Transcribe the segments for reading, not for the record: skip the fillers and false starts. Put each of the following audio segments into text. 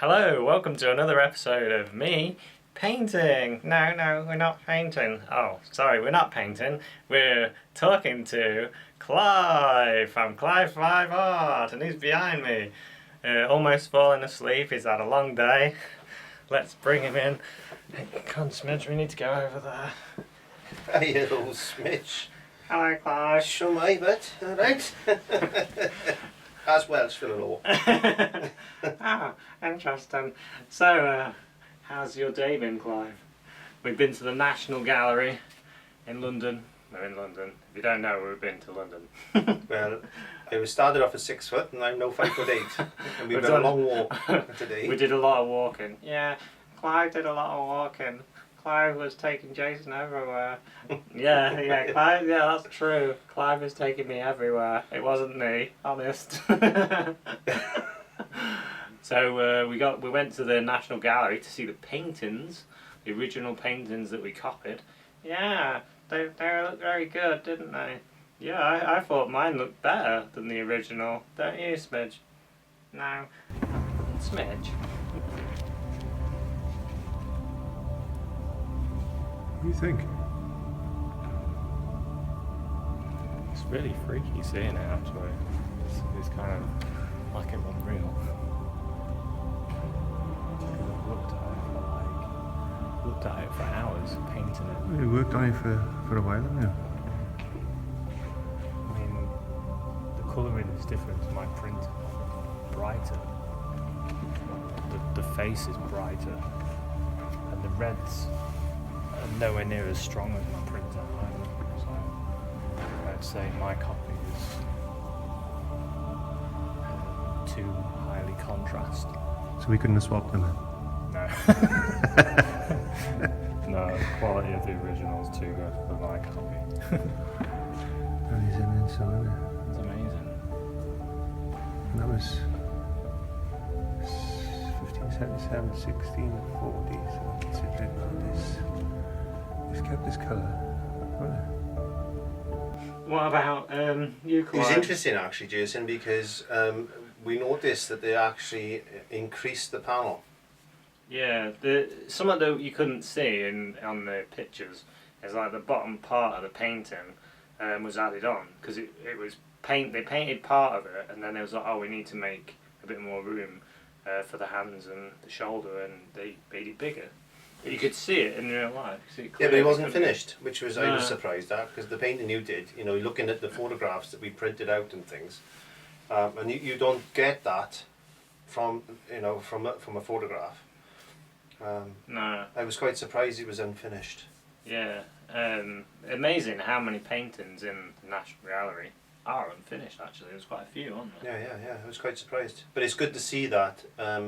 Hello, welcome to another episode of me painting. No, we're not painting. Oh, sorry, we're not painting. We're talking to Clive from Clive Powell, and he's behind me. Almost falling asleep. He's had a long day. Let's bring him in. Hey, come on, Smidge, we need to go over there. Hey, little Smidge. Hello, Clive. Show my bit, alright? As Welsh for the law. Ah, interesting. So, how's your day been, Clive? We've been to the National Gallery in London. We're in London. If you don't know, we've been to London. Well, I was started off at 6 foot and I'm now 5'8". And we've done a long walk today. We did a lot of walking. Yeah, Clive did a lot of walking. Clive was taking Jason everywhere. Yeah, Clive, yeah, that's true. Clive was taking me everywhere. It wasn't me, honest. So we went to the National Gallery to see the paintings, the original paintings that we copied. Yeah, they looked very good, didn't they? Yeah, I thought mine looked better than the original. Don't you, Smidge? No. Smidge? What do you think? It's really freaky seeing it, actually. It's kind of like it unreal. Looked at it for hours, painting it. You worked on it for a while, haven't you? I mean, the colouring is different to my print. Brighter. The face is brighter. And the reds are nowhere near as strong as my print either. So I'd say my copy is too highly contrast. So we couldn't have swapped them then? No. No, the quality of the original is too good for my copy. And he's in so isn't it? It's amazing. And that was 1577, 1640, so considering this. He's kept this colour, hasn't it? What about you, It Clive? was interesting actually, Jason, because we noticed that they actually increased the panel. Yeah, something that you couldn't see on the pictures is like the bottom part of the painting was added on because it was they painted part of it and then it was like, oh, we need to make a bit more room for the hands and the shoulder, and they made it bigger. But you could see it in real life. Yeah, but it wasn't finished, which was I was surprised at, because the painting you did, you know, looking at the photographs that we printed out and things, and you don't get that from a photograph. No. I was quite surprised it was unfinished. Yeah. Amazing how many paintings in the National Gallery are unfinished. Actually, there's quite a few, aren't there? Yeah. I was quite surprised. But it's good to see that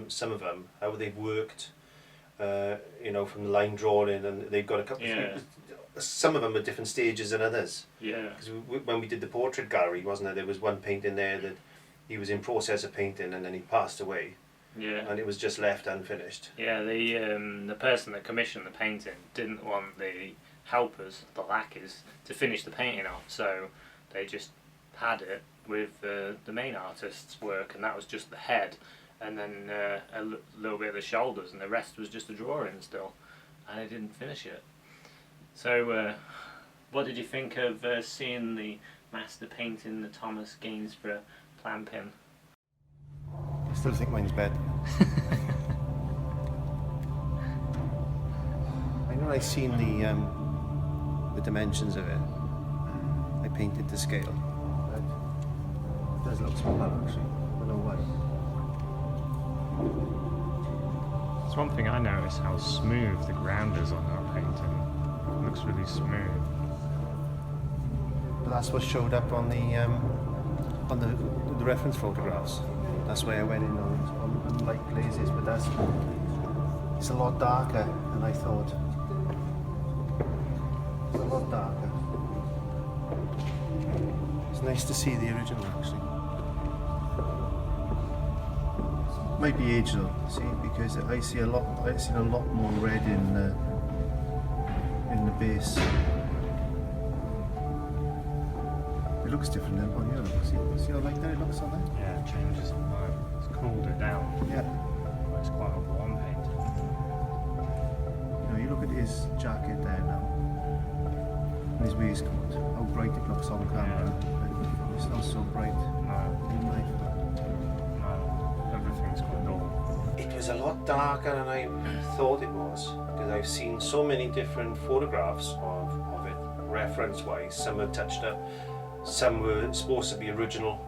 some of them, how they've worked, from the line drawing, and they've got a couple. Yeah. Some of them at different stages than others. Yeah. Because when we did the portrait gallery, wasn't there? There was one painting there that he was in process of painting, and then he passed away. Yeah. And it was just left unfinished. Yeah, the person that commissioned the painting didn't want the helpers, the lackeys, to finish the painting off, so they just had it with the main artist's work, and that was just the head, and then a little bit of the shoulders, and the rest was just a drawing still, and they didn't finish it. So, what did you think of seeing the master painting, the Thomas Gainsborough plan pin? I still think mine's better. I know I've seen the dimensions of it. I painted to scale. But it does look smaller actually. I don't know why. It's one thing I noticed, how smooth the ground is on that painting. It looks really smooth. But that's what showed up on the reference photographs. That's why I went in on light glazes, but it's a lot darker than I thought. It's a lot darker. It's nice to see the original actually. Might be age though, see, because I've seen a lot more red in the base. It looks different than on the other. See how like that it looks on there? Yeah, it changes on mine. It's cooled it down. Yeah. it's quite a warm painting. You know, you look at his jacket there now, and his waistcoat, how bright it looks on camera. But it's not so bright in life. No, everything's quite dull. It was a lot darker than I thought it was, because I've seen so many different photographs of it, reference-wise. Some are touched up, some were supposed to be original,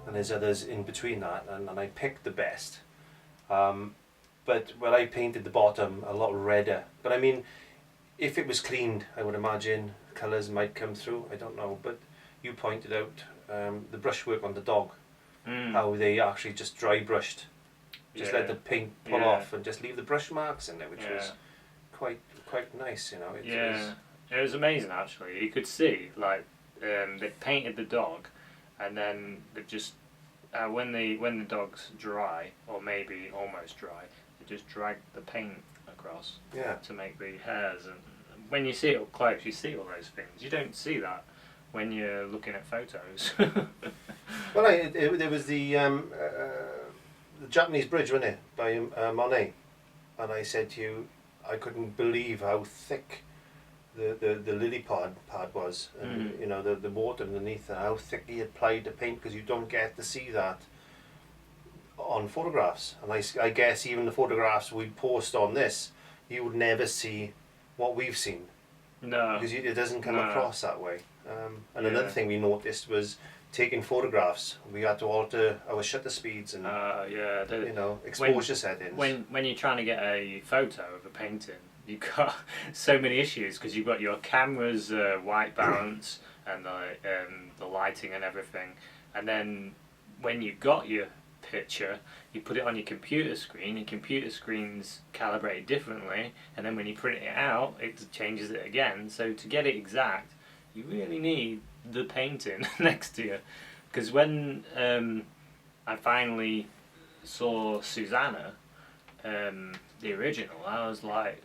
and there's others in between that, and I picked the best. But when I painted the bottom a lot redder, but I mean, if it was cleaned, I would imagine colours might come through, I don't know, but you pointed out the brushwork on the dog, how they actually just dry brushed. Just let the paint pull off and just leave the brush marks in there, which was quite nice, you know. It was amazing actually. You could see like they painted the dog, and then they just when the dog's dry or maybe almost dry, they just drag the paint across to make the hairs. And when you see it up close, you see all those things. You don't see that when you're looking at photos. Well, there was the Japanese bridge, wasn't it, by Monet, and I said to you, I couldn't believe how thick the lily pad was, and you know the water underneath, and how thick he applied the paint, because you don't get to see that on photographs. And I guess even the photographs we post on this, you would never see what we've seen. No, because it doesn't come across that way. And another thing we noticed was taking photographs. We had to alter our shutter speeds and you know, exposure settings. When you're trying to get a photo of a painting, you've got so many issues, because you've got your camera's white balance and the lighting and everything, and then when you got your picture, you put it on your computer screen, and computer screens calibrate differently, and then when you print it out, it changes it again. So to get it exact, you really need the painting next to you. Because when I finally saw Susanna, the original, I was like,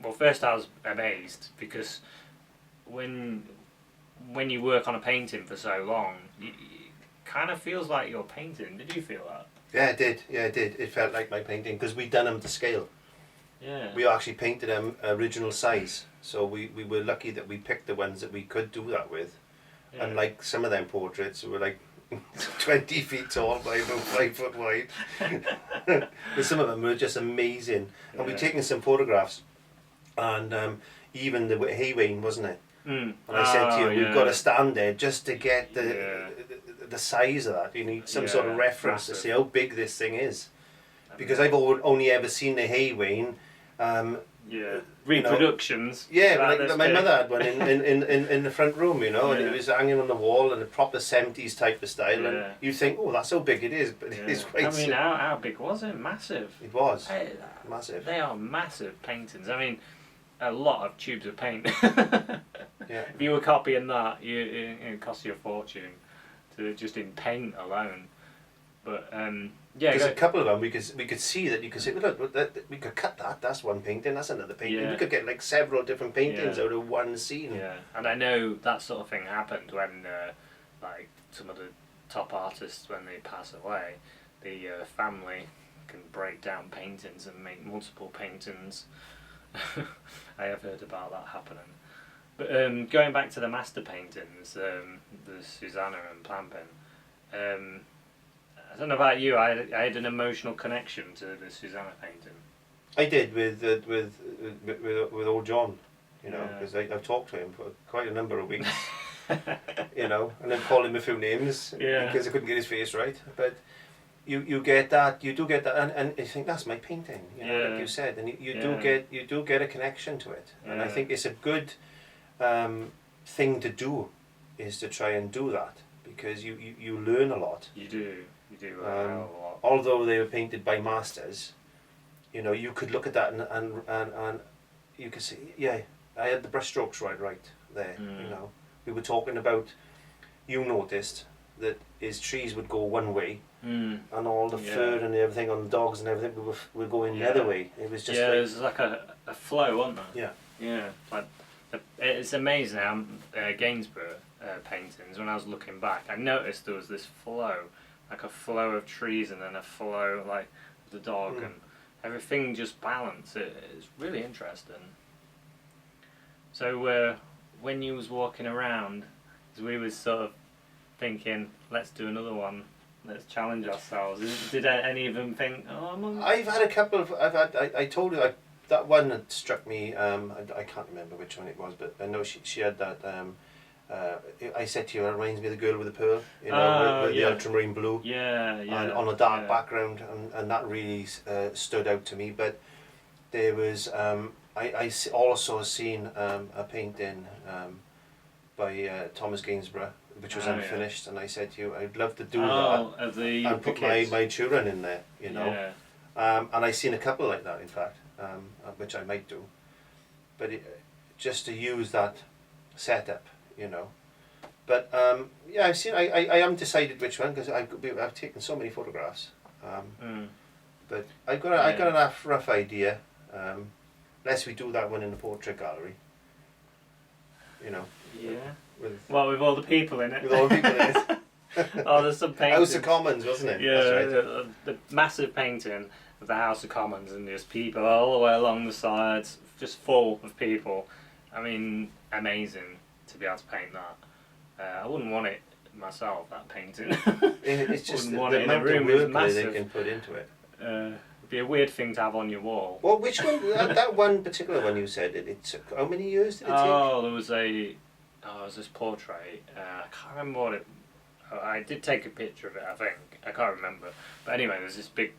well, first I was amazed, because when you work on a painting for so long, it kind of feels like you're painting. Did you feel that? Yeah, it did. Yeah, it did. It felt like my painting, because we'd done them to scale. Yeah. We actually painted them original size, so we were lucky that we picked the ones that we could do that with. Yeah. And like some of them portraits were like 20 feet tall by about 5 foot wide. But some of them were just amazing. And we'd taken some photographs, and even the Haywayne, wasn't it? And I said to you, we've got to stand there just to get the size of that. You need some sort of reference to see how big this thing is. Because I've only ever seen the Haywayne. Reproductions. You know, like my mother had one in the front room, you know, and it was hanging on the wall in a proper 70s type of style. And you think, oh, that's how big it is, but it's quite. I mean, how big was it? Massive. It was massive. They are massive paintings. I mean, a lot of tubes of paint. If you were copying that, it cost you a fortune to just in paint alone. But there's a couple of them we could see that you could say, well, look, we could cut that. That's one painting. That's another painting. We could get like several different paintings out of one scene. Yeah, and I know that sort of thing happened when like some of the top artists, when they pass away, the family can break down paintings and make multiple paintings. I have heard about that happening. But going back to the master paintings, the Susanna and Plampin, I don't know about you, I had an emotional connection to the Susanna painting. I did with old John, you know, because I've talked to him for quite a number of weeks, you know, and then called him a few names because I couldn't get his face right. But you get that, you do get that, and you think that's my painting, you know, like you said, and you do get a connection to it, and I think it's a good thing to do, is to try and do that, because you learn a lot. You do learn a hell of a lot. Although they were painted by masters, you know, you could look at that and you could say, I had the brush strokes right there. You know, we were talking about, you noticed that his trees would go one way, and all the fur and everything on the dogs and everything were going the other way. It was just there's like a flow, wasn't there? Yeah. Like it's amazing how Gainsborough paintings, when I was looking back, I noticed there was this flow, like a flow of trees, and then a flow, like the dog, and everything just balanced. It's really interesting. So when you was walking around, we was sort of thinking, let's do another one. Let's challenge ourselves. Did any of them think, oh, I'm on... I've had a couple of. I told you that one that struck me. I can't remember which one it was, but I know she had that. I said to you, it reminds me of the girl with the pearl. You know, with the ultramarine blue. Yeah. And on a dark background, and that really stood out to me. But there was. I also seen a painting by Thomas Gainsborough, which was unfinished, and I said to you, I'd love to do that and put my children in there, you know. Yeah. And I seen a couple like that, in fact, which I might do, but just to use that setup, you know. But yeah, I've seen. I haven't decided which one because I've taken so many photographs, but I've got a rough idea. Unless we do that one in the portrait gallery, you know. Yeah. With all the people in it. With all the people in it. Oh, there's some paintings. House of Commons, wasn't it? Yeah, that's right. the massive painting of the House of Commons, and there's people all the way along the sides, just full of people. I mean, amazing to be able to paint that. I wouldn't want it myself, that painting. It's just the want it in a amount room of is work massive. they can put into it. It'd be a weird thing to have on your wall. Well, which one? that one particular one you said it took. How many years did it take? Oh, there was this portrait. I can't remember what it. I did take a picture of it, I think. I can't remember. But anyway, there's this big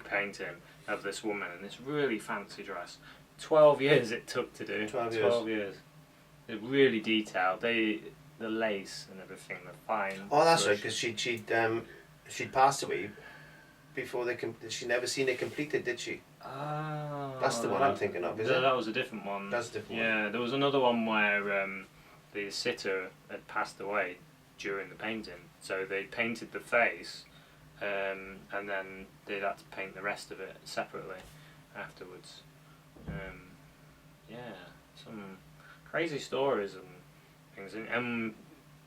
painting of this woman in this really fancy dress. 12 years it took to do. 12 years. They're really detailed. The lace and everything, the fine. Oh, that's right, because she'd passed away before she never seen it completed, did she? Oh. That's the one I'm thinking of, is it? That was a different one. That's a different one. Yeah, there was another one where the sitter had passed away during the painting. So they painted the face, and then they'd had to paint the rest of it separately afterwards. Yeah, some crazy stories and things. And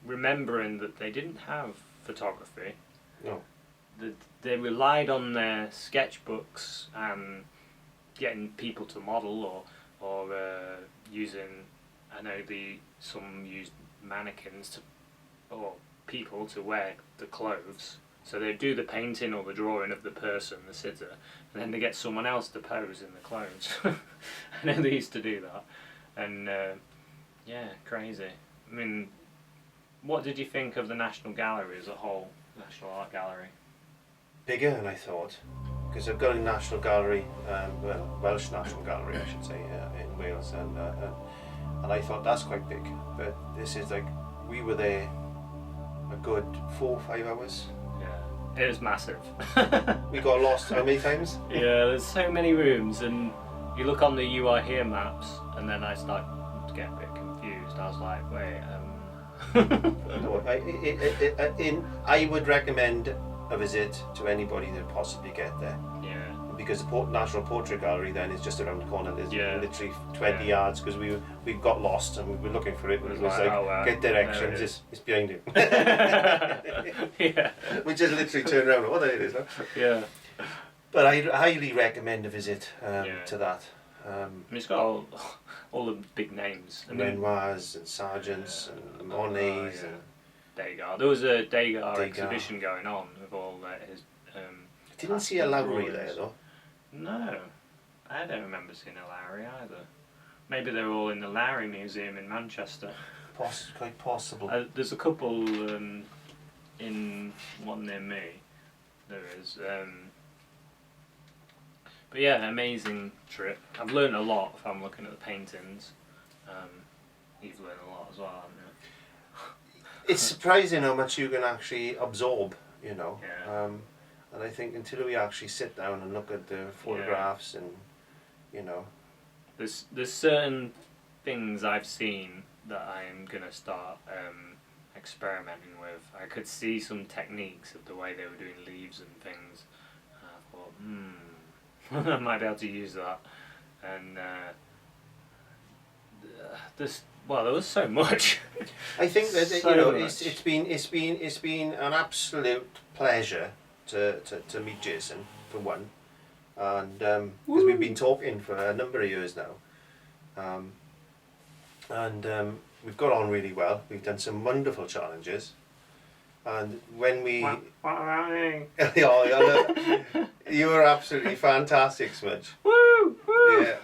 remembering that they didn't have photography. No. They relied on their sketchbooks and getting people to model or using. I know some used mannequins or people to wear the clothes. So they do the painting or the drawing of the person, the sitter, and then they get someone else to pose in the clothes. I know they used to do that, and yeah, crazy. I mean, what did you think of the National Gallery as a whole, National Art Gallery? Bigger than I thought, because I've got a National Gallery, Welsh National Gallery, I should say, in Wales, and I thought that's quite big. But this is like, we were there a good 4 or 5 hours. Yeah, it was massive. We got lost how many times? Yeah, there's so many rooms, and you look on the You Are Here maps, and then I start to get a bit confused. I was like, wait, No, I would recommend a visit to anybody that possibly get there. Yeah. Because the National Portrait Gallery then is just around the corner. There's literally 20 Yeah. yards, because we got lost and we were looking for it. It was like, oh, wow. get directions, There it it's behind you. Yeah. We just literally turned around and, oh, there it is. Huh? Yeah. But I highly recommend a visit to that. And it's got all the big names. I mean, Renoirs and Sargents and Monets and Degas. There was a Degas exhibition going on with all his. Didn't see a Lowry drawings. there though. No, I don't remember seeing a Lowry either. Maybe they're all in the Lowry Museum in Manchester. Quite possible. There's a couple in one near me. There is. But yeah, amazing trip. I've learned a lot from looking at the paintings. You've learned a lot as well, haven't you? It's surprising how much you can actually absorb, you know. Yeah. And I think until we actually sit down and look at the photographs and, you know. There's certain things I've seen that I'm gonna start experimenting with. I could see some techniques of the way they were doing leaves and things. I thought, I might be able to use that. And there was so much. I think that So you know much. it's been an absolute pleasure to meet Jason, for one. and because we've been talking for a number of years now, and we've got on really well. We've done some wonderful challenges, and when we What about me? you were absolutely fantastic, Smudge. Woo! Woo! Yeah.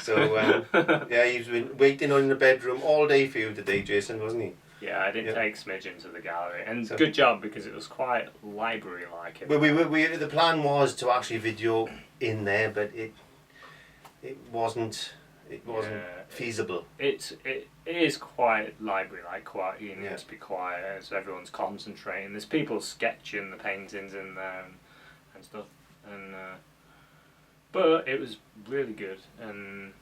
So yeah, he's been waiting on in the bedroom all day for you today, Jason, wasn't he? Yeah, I did Yeah. take Smidge into the gallery, and So- good job because it was quite library-like. Well, the plan was to actually video in there, but it wasn't Yeah. feasible. It is quite library-like, quite, you need Yeah. to be quiet as everyone's concentrating. There's people sketching the paintings in there and stuff, and but it was really good, and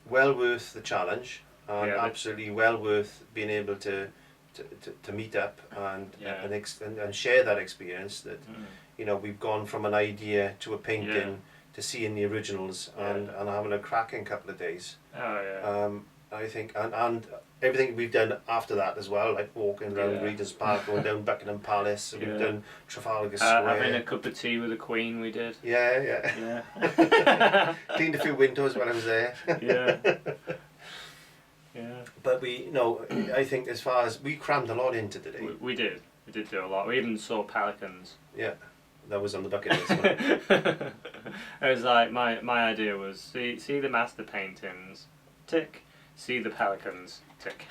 Well worth the challenge, and Yeah, but- absolutely well worth being able to meet up and Yeah. and share that experience. That you know, we've gone from an idea to a painting Yeah. to seeing the originals and having a cracking couple of days. oh yeah, I think and everything we've done after that as well, like walking around Yeah. Regent's Park, going down Buckingham Palace, Yeah. we've done Trafalgar Square. having a cup of tea with the Queen, we did. Yeah. Yeah, Cleaned a few windows while I was there. yeah, yeah. But we, I think as far as we crammed a lot into today. We did do a lot. We even saw pelicans. Yeah, that was on the bucket list. One. It was like my idea was see the master paintings, tick. See the pelicans, tick.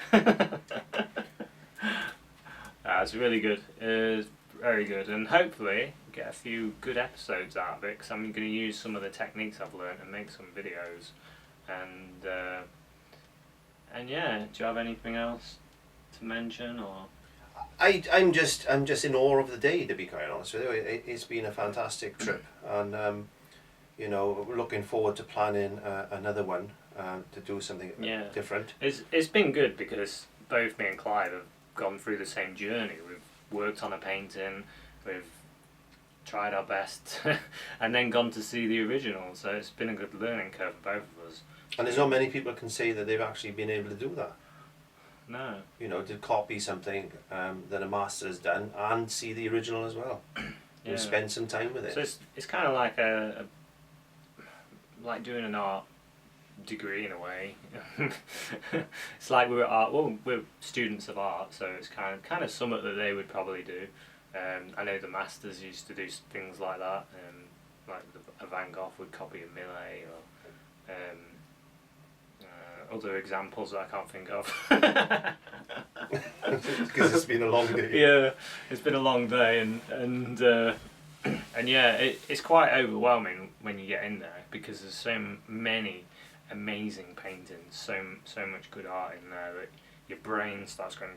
It's really good. It's very good, and hopefully get a few good episodes out of it. Because I'm going to use some of the techniques I've learned and make some videos, and yeah. Do you have anything else to mention or? I'm just in awe of the day, to be quite honest with you. It's been a fantastic trip, and looking forward to planning another one to do something different. It's been good because both me and Clive have gone through the same journey. We've worked on a painting, we've tried our best, and then gone to see the original. So it's been a good learning curve for both of us. And there's not many people can say that they've actually been able to do that. No. To copy something that a master has done and see the original as well. And spend some time with it. So it's kind of like like doing an art degree in a way. It's like we're students of art, so it's kind of something that they would probably do. I know the masters used to do things like that, like a Van Gogh would copy a Millet or other examples that I can't think of. Because it's been a long day. Yeah, it's been a long day, and yeah, it's quite overwhelming when you get in there because there's so many amazing paintings, so much good art in there that your brain starts going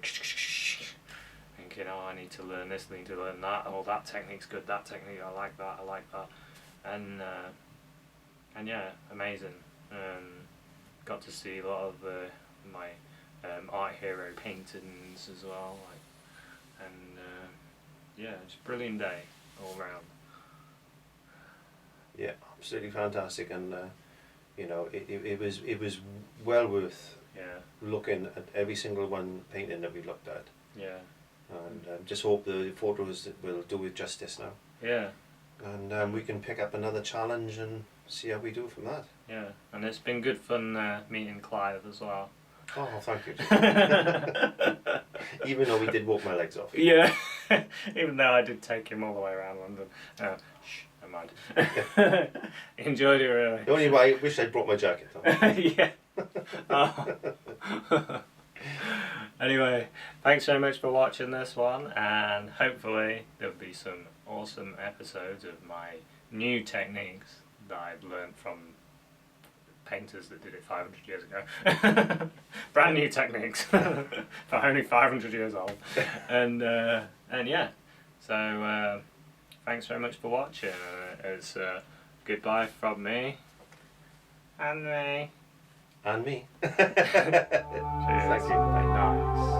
thinking, oh, I need to learn this, I need to learn that, oh, that technique's good, that technique, I like that, and yeah, amazing. Got to see a lot of my art hero paintings as well, and yeah, it's a brilliant day all round. Yeah, absolutely fantastic, and it was well worth looking at every single one painting that we looked at. Yeah. And just hope the photos will do it justice now. Yeah. And we can pick up another challenge and see how we do from that. Yeah, and it's been good fun meeting Clive as well. Oh, thank you. Even though we did walk my legs off. Yeah, even though I did take him all the way around London. Shh, never mind. Enjoyed it really. The only way I wish I'd brought my jacket though. Yeah. Oh. Anyway, thanks so much for watching this one, and hopefully there'll be some awesome episodes of my new techniques that I've learned from painters that did it 500 years ago. Brand new techniques for only 500 years old. And yeah, so thanks very much for watching. It's goodbye from me. And me. And me. Cheers. Thank you. Nice.